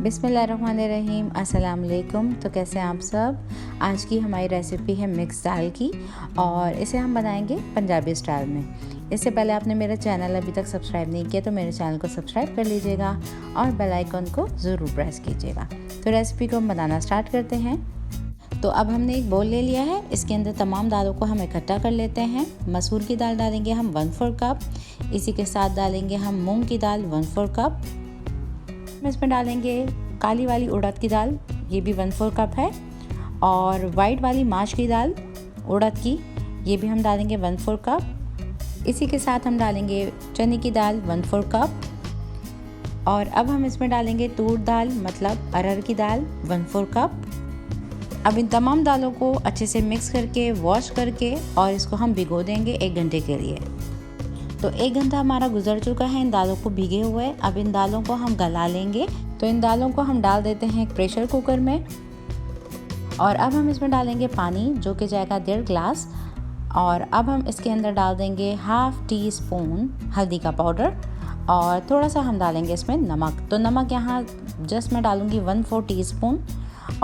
बिस्मिल्लाहिर्रहमानिर्रहीम, अस्सलाम वालेकुम। तो कैसे हैं आप सब। आज की हमारी रेसिपी है मिक्स दाल की और इसे हम बनाएंगे पंजाबी स्टाइल में। इससे पहले आपने मेरा चैनल अभी तक सब्सक्राइब नहीं किया तो मेरे चैनल को सब्सक्राइब कर लीजिएगा और बेल आइकन को ज़रूर प्रेस कीजिएगा। तो रेसिपी को हम बनाना स्टार्ट करते हैं। तो अब हमने एक बोल ले लिया है, इसके अंदर तमाम दालों को हम इकट्ठा कर लेते हैं। मसूर की दाल डालेंगे हम 1/4 कप, इसी के साथ डालेंगे हम मूंग की दाल 1/4 कप। इसमें डालेंगे काली वाली उड़द की दाल, ये भी 1/4 कप है, और वाइट वाली माश की दाल उड़द की, ये भी हम डालेंगे 1/4 कप। इसी के साथ हम डालेंगे चने की दाल 1/4 कप, और अब हम इसमें डालेंगे तूर दाल मतलब अरहर की दाल 1/4 कप। अब इन तमाम दालों को अच्छे से मिक्स करके वॉश करके और इसको हम भिगो देंगे 1 घंटे के लिए। तो 1 घंटा हमारा गुजर चुका है इन दालों को भिगे हुए। अब इन दालों को हम गला लेंगे। तो इन दालों को हम डाल देते हैं एक प्रेशर कुकर में, और अब हम इसमें डालेंगे पानी जो कि जाएगा 1.5 गिलास, और अब हम इसके अंदर डाल देंगे 1/2 टीस्पून हल्दी का पाउडर, और थोड़ा सा हम डालेंगे इसमें नमक। तो नमक यहाँ जस्ट मैं डालूँगी 1/4 टीस्पून,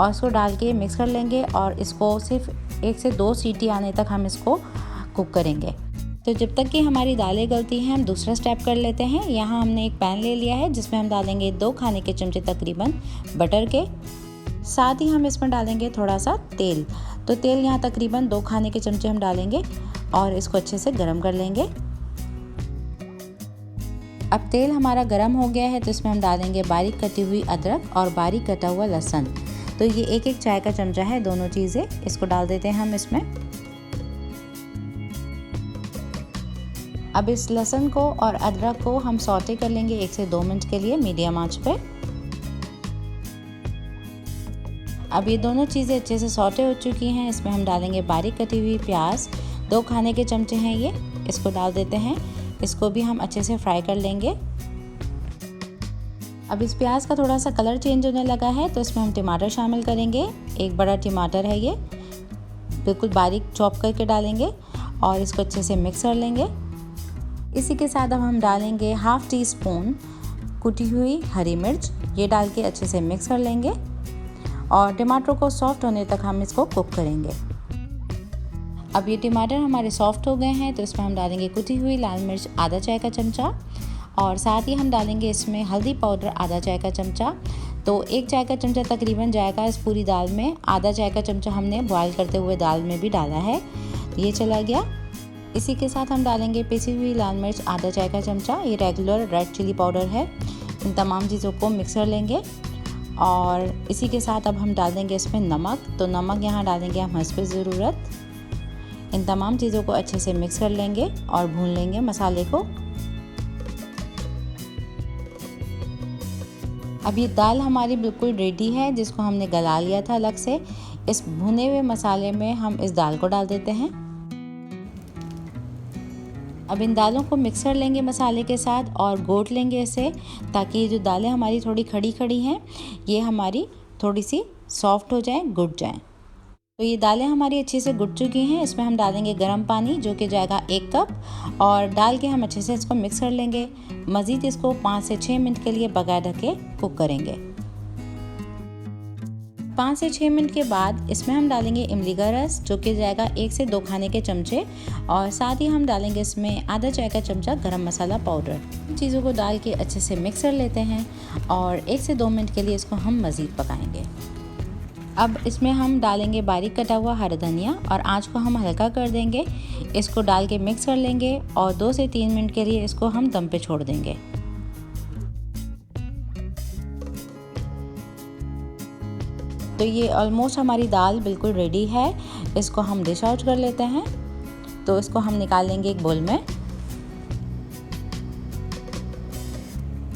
और इसको डाल के मिक्स कर लेंगे और इसको सिर्फ 1 से 2 सीटी आने तक हम इसको कुक करेंगे। तो जब तक कि हमारी दालें गलती हैं हम दूसरा स्टेप कर लेते हैं। यहाँ हमने एक पैन ले लिया है जिसमें हम डालेंगे 2 खाने के चमचे तकरीबन बटर के, साथ ही हम इसमें डालेंगे थोड़ा सा तेल। तो तेल यहाँ तकरीबन 2 खाने के चमचे हम डालेंगे और इसको अच्छे से गर्म कर लेंगे। अब तेल हमारा गर्म हो गया है तो इसमें हम डालेंगे बारीक कटी हुई अदरक और बारीक कटा हुआ लहसुन। तो ये 1-1 चाय का चमचा है, दोनों चीज़ें इसको डाल देते हैं हम इसमें। अब इस लहसुन को और अदरक को हम सौटे कर लेंगे 1 से 2 मिनट के लिए मीडियम आंच पे। अब ये दोनों चीज़ें अच्छे से सौटे हो चुकी हैं। इसमें हम डालेंगे बारीक कटी हुई प्याज, 2 खाने के चमचे हैं ये, इसको डाल देते हैं। इसको भी हम अच्छे से फ्राई कर लेंगे। अब इस प्याज का थोड़ा सा कलर चेंज होने लगा है तो इसमें हम टमाटर शामिल करेंगे। 1 बड़ा टमाटर है ये, बिल्कुल बारीक चॉप करके डालेंगे और इसको अच्छे से मिक्स कर लेंगे। इसी के साथ अब हम डालेंगे 1/2 टीस्पून कुटी हुई हरी मिर्च, ये डाल के अच्छे से मिक्स कर लेंगे और टमाटर को सॉफ्ट होने तक हम इसको कुक करेंगे। अब ये टमाटर हमारे सॉफ्ट हो गए हैं तो इसमें हम डालेंगे कुटी हुई लाल मिर्च आधा चाय का चमचा, और साथ ही हम डालेंगे इसमें हल्दी पाउडर आधा चाय का चमचा। तो 1 चाय का चमचा तकरीबन जाएगा इस पूरी दाल में। आधा चाय का चमचा हमने बॉयल करते हुए दाल में भी डाला है, ये चला गया। इसी के साथ हम डालेंगे पिसी हुई लाल मिर्च आधा चाय का चमचा, ये रेगुलर रेड चिली पाउडर है। इन तमाम चीज़ों को मिक्स कर लेंगे, और इसी के साथ अब हम डाल देंगे इसमें नमक। तो नमक यहाँ डालेंगे हम हस्ब ज़रूरत। इन तमाम चीज़ों को अच्छे से मिक्स कर लेंगे और भून लेंगे मसाले को। अब ये दाल हमारी बिल्कुल रेडी है जिसको हमने गला लिया था अलग से। इस भुने हुए मसाले में हम इस दाल को डाल देते हैं। अब इन दालों को मिक्स कर लेंगे मसाले के साथ और घोट लेंगे इसे, ताकि ये जो दालें हमारी थोड़ी खड़ी खड़ी हैं ये हमारी थोड़ी सी सॉफ्ट हो जाएं, घुट जाएं। तो ये दालें हमारी अच्छे से घुट चुकी हैं। इसमें हम डालेंगे गर्म पानी जो कि जाएगा 1 कप, और डाल के हम अच्छे से इसको मिक्स कर लेंगे। मज़ीद इसको 5 से 6 मिनट के लिए बगैर ढके कुक करेंगे। 5 से 6 मिनट के बाद इसमें हम डालेंगे इमली का रस जो कि जाएगा 1 से 2 खाने के चमचे, और साथ ही हम डालेंगे इसमें आधा चाय का चमचा गरम मसाला पाउडर। इन चीज़ों को डाल के अच्छे से मिक्स कर लेते हैं और 1 से 2 मिनट के लिए इसको हम मज़ीद पकाएंगे। अब इसमें हम डालेंगे बारीक कटा हुआ हरा धनिया, और आंच को हम हल्का कर देंगे। इसको डाल के मिक्स कर लेंगे और 2 से 3 मिनट के लिए इसको हम दम पे छोड़ देंगे। तो ये ऑलमोस्ट हमारी दाल बिल्कुल रेडी है। इसको हम डिश आउट कर लेते हैं। तो इसको हम निकाल लेंगे एक बोल में।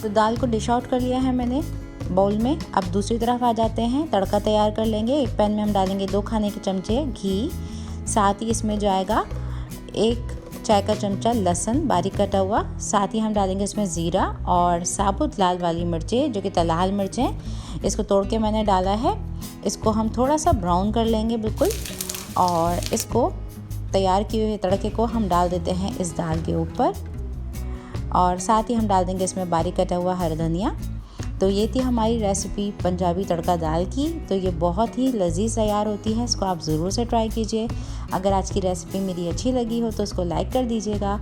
तो दाल को डिश आउट कर लिया है मैंने बाउल में। अब दूसरी तरफ आ जाते हैं, तड़का तैयार कर लेंगे। एक पैन में हम डालेंगे 2 खाने के चमचे घी, साथ ही इसमें जाएगा 1 चाय का चमचा लहसुन बारीक कटा हुआ, साथ ही हम डालेंगे इसमें ज़ीरा और साबुत लाल वाली मिर्चें जो कि लाल मिर्चें, इसको तोड़ के मैंने डाला है। इसको हम थोड़ा सा ब्राउन कर लेंगे बिल्कुल, और इसको तैयार किए हुए तड़के को हम डाल देते हैं इस दाल के ऊपर, और साथ ही हम डाल देंगे इसमें बारीक कटा हुआ हरा धनिया। तो ये थी हमारी रेसिपी पंजाबी तड़का दाल की। तो ये बहुत ही लजीज तैयार होती है, इसको आप ज़रूर से ट्राई कीजिए। अगर आज की रेसिपी मेरी अच्छी लगी हो तो उसको लाइक कर दीजिएगा,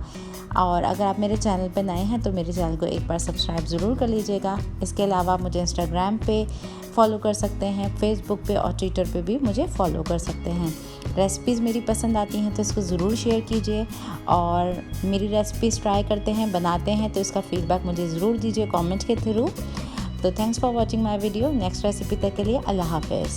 और अगर आप मेरे चैनल पे नए हैं तो मेरे चैनल को एक बार सब्सक्राइब ज़रूर कर लीजिएगा। इसके अलावा आप मुझे इंस्टाग्राम पे फॉलो कर सकते हैं, फेसबुक पे और ट्विटर पे भी मुझे फॉलो कर सकते हैं। रेसिपीज़ मेरी पसंद आती हैं तो इसको ज़रूर शेयर कीजिए, और मेरी रेसिपीज़ ट्राई करते हैं, बनाते हैं तो इसका फीडबैक मुझे ज़रूर दीजिए कमेंट के थ्रू। तो thanks for watching my video. Next recipe तक के लिए अल्लाह हाफ़िज़।